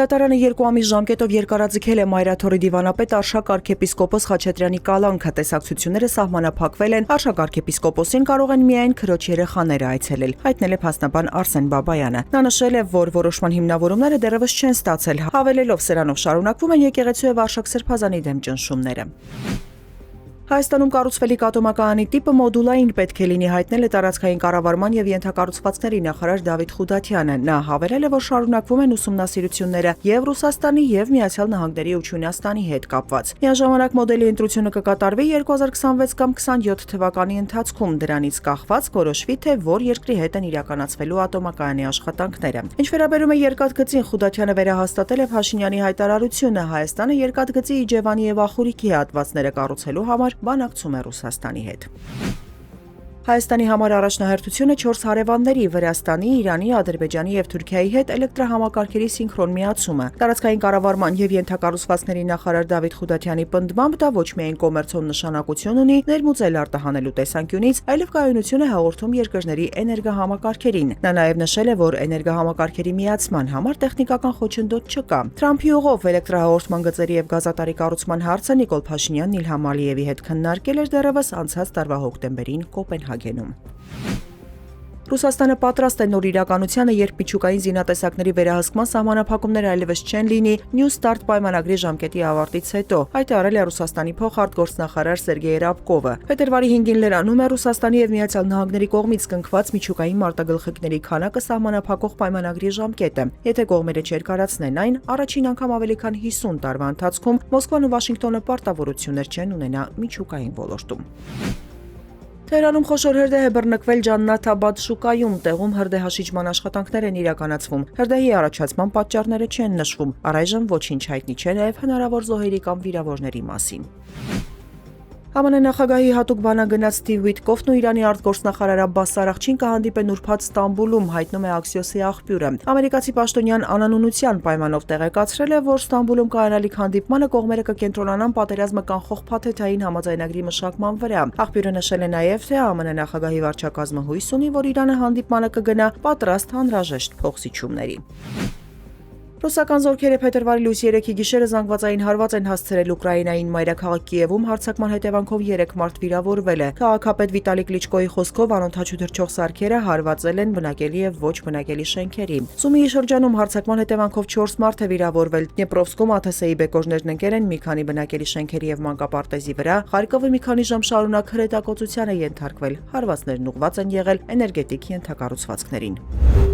Դատարանը 2 ամիս ժամկետով երկարաձգել է Մայրաթորի դիվանապետ Արշակ arczepiskopos Խաչատրյանի կալանքը, տեսակցությունները սահմանափակվել են, Արշակ arczepiskoposին կարող են միայն քրոջ երեխաները այցելել, հայտնել է փաստաբան Արսեն Բաբայանը։ Նա նշել է, որ որոշման հիմնավորումները դեռևս չեն ստացել, հավելելով սրանով շարունակվում են եկեղեցու եւ Արշակ Սրբազանի դեմ ճնշումները։ Հայաստանում կառուցվելիք ատոմակայանի տիպը մոդուլային պետք է լինի, հայտնել է տարածքային կառավարման եւ ենթակառուցվածքների նախարար Դավիթ Խուդատյանը։ Նա հավելել է, որ շարունակվում են ուսումնասիրությունները եւ Ռուսաստանի եւ Միացյալ Նահանգների ու Չինաստանի հետ կապված։ Միաժամանակ մոդելի ընտրությունը կկատարվի 2026 կամ 27 թվականի ընթացքում, դրանից կախված որոշվի, թե որ երկրի հետ են իրականացվելու ատոմակայանի աշխատանքները։ Ինչ վերաբերում է երկաթգծին, Խուդատյանը վերահաստատել է Փաշինյանի հայտարարությունը, Հայաստանը երկաթգծի Իջևանի եւ Ախուրիկի հատվածները կառուցելու համար բանակցում է Ռուսաստանի հետ։ Հայաստանի համար առաջնահերթությունը 4 հարևանների՝ Վրաստանի, Իրանի, Ադրբեջանի եւ Թուրքիայի հետ էլեկտրահամակարգերի սինխրոն միացումը։ Տարածքային կառավարման եւ ենթակառուցվածքների նախարար Դավիթ Խուդատյանի պնդմամբ դա ոչ միայն կոմերցիոն նշանակություն ունի ներմուծել արտահանելու տեսանկյունից, այլև կայունություն է հաղորդում երկրների էներգահամակարգերին։ Նա նաեւ նշել է, որ էներգահամակարգերի միացման համար տեխնիկական խոչընդոտ չկա։ Թրամփի ուղով էլեկտրահաղորդման գծերի եւ գազատարի կառուցման հարցը Նիկոլ Փաշինյանն Իլհամ Ալիևի հետ քննարկել էր դեռևս անցած տարվա հոկտեմբերին Կոպենհագենում։ Ռուսաստանը պատրաստ է նոր իրականությանը, երբ միջուկային զինատեսակների վերահսկման սահմանափակումներ այլևս չեն լինի New Start պայմանագրի ժամկետի ավարտից հետո, հայտարարել է Ռուսաստանի փոխարտգործնախարար Սերգեյ Ռաբկովը։ Փետրվարի 5-ին լրանում է Ռուսաստանի եւ Միացյալ Նահանգների կողմից կնքված միջուկային մարտագլխիկների քանակը սահմանափակող պայմանագրի ժամկետը։ Եթե կողմերը չերկարացնեն այն, առաջին անգամ ավելի քան 50 տարվա ընթացքում Մոսկվան ու Վաշինգտոնը պարտավորություններ չեն ունենա միջուկային ոլորտում։ Թեհրանում խոշոր հրդեհ է բռնկվել Ջաննաթ Աբադ շուկայում, տեղում հրդեհաշիջման աշխատանքներ են իրականացվում։ Հրդեհի առաջացման պատճառները չեն նշվում, առայժմ ոչինչ հայտնի չէ նաև հնարավոր զոհերի կամ վիրավորների մասին։ ԱՄՆ նախագահի հատուկ բանագնաց Սթիվ Ուիտկոֆն ու Իրանի արտգործնախարար Աբբաս Արաղչին կհանդիպեն ուրբաթ Ստամբուլում, հայտնում է Axios-ի աղբյուրը։ Ամերիկացի պաշտոնյան անանունության պայմանով տեղեկացրել է, որ Ստամբուլում կայանալիք հանդիպմանը կողմերը կկենտրոնանան պատերազմը կանխող փաթեթային համաձայնագրի մշակման վրա։ Աղբյուրը նշել է նաև, թե ԱՄՆ նախագահի վարչակազմը հույս ունի, որ Իրանը հանդիպմանը կգնա պատրաստ անհրաժեշտ փոխզիջումների։ Ռուսական զորքերը փետրվարի լույս 3-ի գիշերը զանգվածային հարված են հասցրել Ուկրաինային մայրաքաղաք Կիևում, հարձակման հետևանքով 3 մարդ վիրավորվել է։ Քաղաքապետ Վիտալի Կլիչկոյի խոսքով անօդաչու թռչող սարքերը հարվածել են բնակելի եւ ոչ բնակելի շենքերի։ Սումիի շրջանում հարձակման հետևանքով 4 մարդ է վիրավորվել։ Դնեպրովսկում ԱԹՍ-ի բեկորներն ընկել են մի քանի բնակելի շենքերի եւ մանկապարտեզի վրա։ Խարկովը մի քանի ժամ շարունակ հրետակոծության է ենթարկվել։ Հարվածներն ուղղված են եղել էներգետիկ ենթակառուցվածքներին։